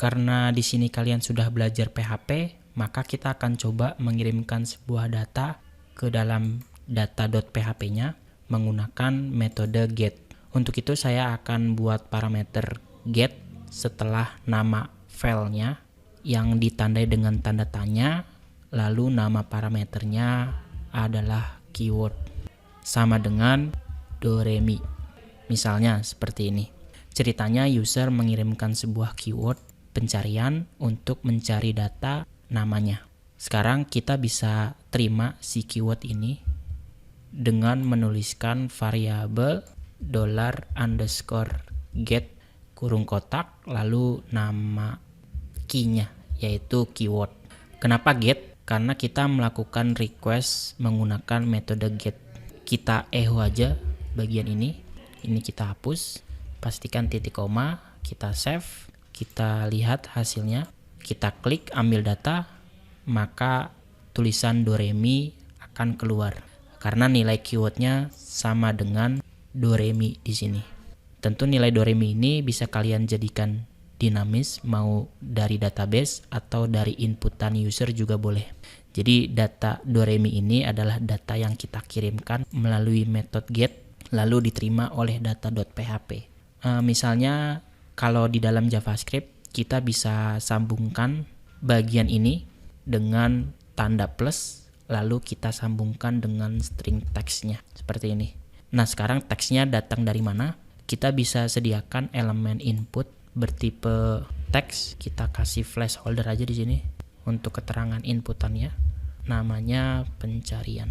Karena di sini kalian sudah belajar PHP, maka kita akan coba mengirimkan sebuah data ke dalam data.php-nya menggunakan metode get. Untuk itu saya akan buat parameter get setelah nama filenya yang ditandai dengan tanda tanya, lalu nama parameternya adalah keyword sama dengan doremi. Misalnya seperti ini. Ceritanya user mengirimkan sebuah keyword pencarian untuk mencari data namanya. Sekarang kita bisa terima si keyword ini dengan menuliskan variabel $_get kurung kotak lalu nama key-nya yaitu keyword. Kenapa get? Karena kita melakukan request menggunakan metode get. Kita echo aja bagian ini. Ini kita hapus. Pastikan titik koma, kita save. Kita lihat hasilnya, kita klik ambil data, maka tulisan doremi akan keluar karena nilai keywordnya sama dengan doremi di sini. Tentu nilai doremi ini bisa kalian jadikan dinamis, mau dari database atau dari inputan user juga boleh. Jadi data doremi ini adalah data yang kita kirimkan melalui metode get lalu diterima oleh data.php. Misalnya kalau di dalam JavaScript kita bisa sambungkan bagian ini dengan tanda plus lalu kita sambungkan dengan string teksnya seperti ini. Nah, sekarang teksnya datang dari mana? Kita bisa sediakan elemen input bertipe teks. Kita kasih placeholder aja di sini untuk keterangan inputannya. Namanya pencarian.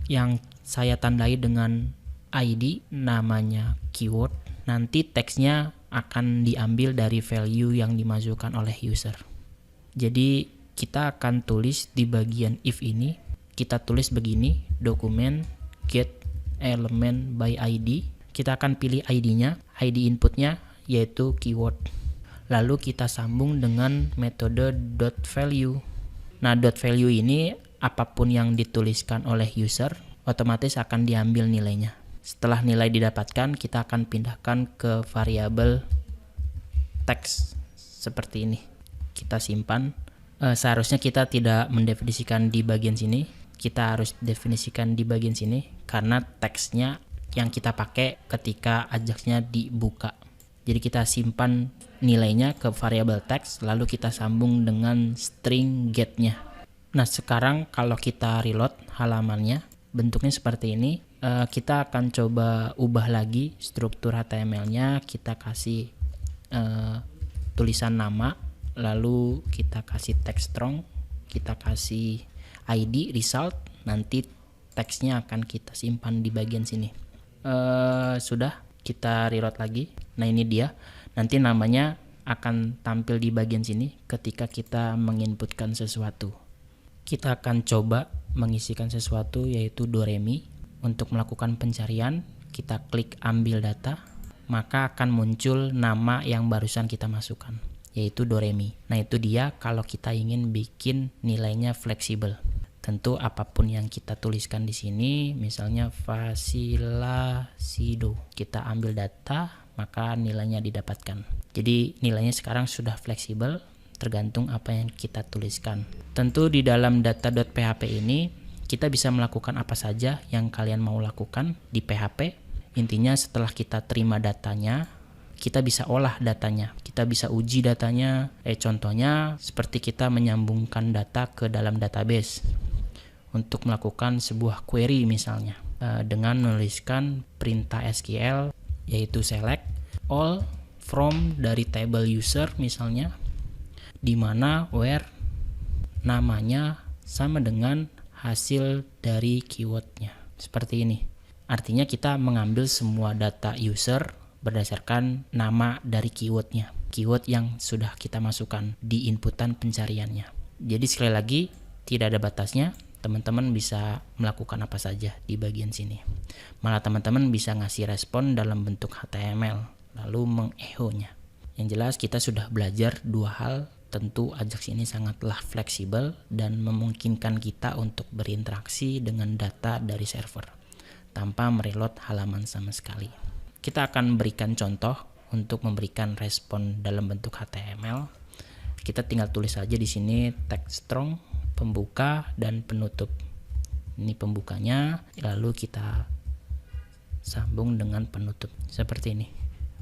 Yang saya tandai dengan ID namanya keyword. Nanti teksnya akan diambil dari value yang dimasukkan oleh user. Jadi kita akan tulis di bagian if ini, kita tulis begini, dokumen get element by ID. Kita akan pilih ID-nya, ID inputnya yaitu keyword. Lalu kita sambung dengan metode .value. Nah, .value ini apapun yang dituliskan oleh user otomatis akan diambil nilainya. Setelah nilai didapatkan, kita akan pindahkan ke variabel teks seperti ini. Kita simpan. Seharusnya kita tidak mendefinisikan di bagian sini. Kita harus definisikan di bagian sini karena teksnya yang kita pakai ketika Ajax-nya dibuka. Jadi kita simpan nilainya ke variabel teks, lalu kita sambung dengan string get-nya. Nah, sekarang kalau kita reload halamannya, bentuknya seperti ini. Kita akan coba ubah lagi struktur HTML-nya. Kita kasih tulisan nama, lalu kita kasih text strong, kita kasih ID result, nanti teksnya akan kita simpan di bagian sini. Sudah, kita reload lagi. Nah, ini dia. Nanti namanya akan tampil di bagian sini ketika kita menginputkan sesuatu. Kita akan coba mengisikan sesuatu yaitu doremi. Untuk melakukan pencarian, kita klik ambil data, maka akan muncul nama yang barusan kita masukkan, yaitu doremi. Nah, itu dia kalau kita ingin bikin nilainya fleksibel. Tentu apapun yang kita tuliskan di sini, misalnya Fasilasido, kita ambil data, maka nilainya didapatkan. Jadi nilainya sekarang sudah fleksibel, tergantung apa yang kita tuliskan. Tentu di dalam data.php ini, kita bisa melakukan apa saja yang kalian mau lakukan di PHP. Intinya setelah kita terima datanya, kita bisa olah datanya. Kita bisa uji datanya. Contohnya seperti kita menyambungkan data ke dalam database. Untuk melakukan sebuah query misalnya. Dengan menuliskan perintah SQL yaitu select all from dari table user misalnya. Di mana where namanya sama dengan hasil dari keywordnya seperti ini. Artinya kita mengambil semua data user berdasarkan nama dari keywordnya, keyword yang sudah kita masukkan di inputan pencariannya. Jadi sekali lagi tidak ada batasnya, teman-teman bisa melakukan apa saja di bagian sini. Malah teman-teman bisa ngasih respon dalam bentuk HTML lalu mengechonya. Yang jelas kita sudah belajar dua hal. Tentu Ajax ini sangatlah fleksibel dan memungkinkan kita untuk berinteraksi dengan data dari server tanpa mereload halaman sama sekali. Kita akan berikan contoh untuk memberikan respon dalam bentuk HTML. Kita tinggal tulis saja di sini text strong, pembuka dan penutup. Ini pembukanya, lalu kita sambung dengan penutup seperti ini.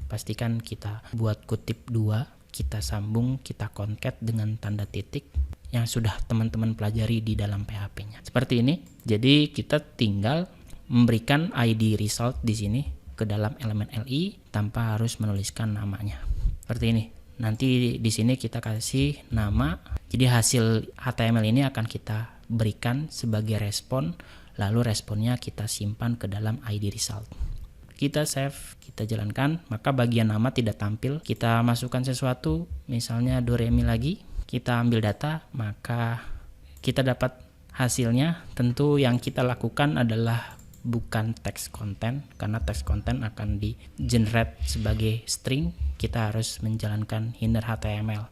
Pastikan kita buat kutip 2, kita sambung, kita concat dengan tanda titik yang sudah teman-teman pelajari di dalam PHP-nya. Seperti ini. Jadi kita tinggal memberikan ID result di sini ke dalam elemen LI tanpa harus menuliskan namanya. Seperti ini. Nanti di sini kita kasih nama. Jadi hasil HTML ini akan kita berikan sebagai respon, lalu responnya kita simpan ke dalam ID result. Kita save, kita jalankan, maka bagian nama tidak tampil. Kita masukkan sesuatu, misalnya doremi lagi, kita ambil data, maka kita dapat hasilnya. Tentu yang kita lakukan adalah bukan text content, karena text content akan di generate sebagai string. Kita harus menjalankan inner HTML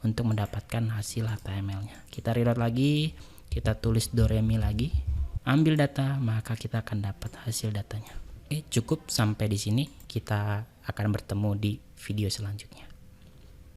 untuk mendapatkan hasil HTML-nya. Kita reload lagi, kita tulis doremi lagi, ambil data, maka kita akan dapat hasil datanya. Oke, cukup sampai di sini. Kita akan bertemu di video selanjutnya.